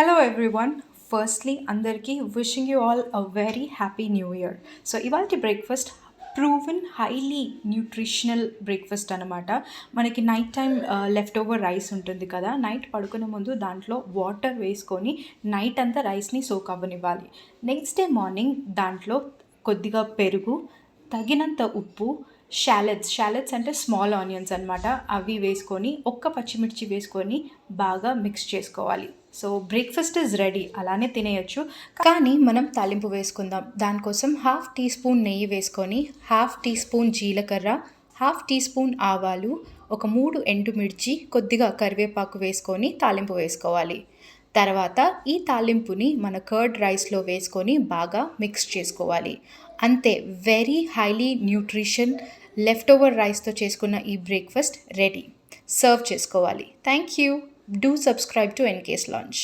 Hello everyone. Firstly అందరికీ wishing you all a very happy new year. So ఇవాళ breakfast proven highly nutritional breakfast అనమాట. మనకి night time left over rice ఉంటుంది కదా, night పడుకునే ముందు దాంట్లో వాటర్ వేసుకొని నైట్ అంతా రైస్ని సోక్ అవ్వనివ్వాలి. నెక్స్ట్ డే మార్నింగ్ దాంట్లో కొద్దిగా పెరుగు, తగినంత ఉప్పు, షాలెట్స్ అంటే స్మాల్ ఆనియన్స్ అనమాట, అవి వేసుకొని ఒక్క పచ్చిమిర్చి వేసుకొని బాగా మిక్స్ చేసుకోవాలి. సో బ్రేక్ఫాస్ట్ ఇస్ రెడీ, అలానే తినేయచ్చు. కానీ మనం తాలింపు వేసుకుందాం. దానికోసం హాఫ్ టీ స్పూన్ నెయ్యి వేసుకొని, హాఫ్ టీ స్పూన్ జీలకర్ర, హాఫ్ టీ స్పూన్ ఆవాలు, ఒక 3 ఎండుమిర్చి, కొద్దిగా కరివేపాకు వేసుకొని తాలింపు వేసుకోవాలి. తర్వాత ఈ తాలింపుని మన కర్డ్ రైస్లో వేసుకొని బాగా మిక్స్ చేసుకోవాలి. అంతే, very highly nutrition left over రైస్తో చేసుకున్న ఈ బ్రేక్ఫాస్ట్ రెడీ. సర్వ్ చేసుకోవాలి. Thank you. Do subscribe to ఎన్కేస్ launch.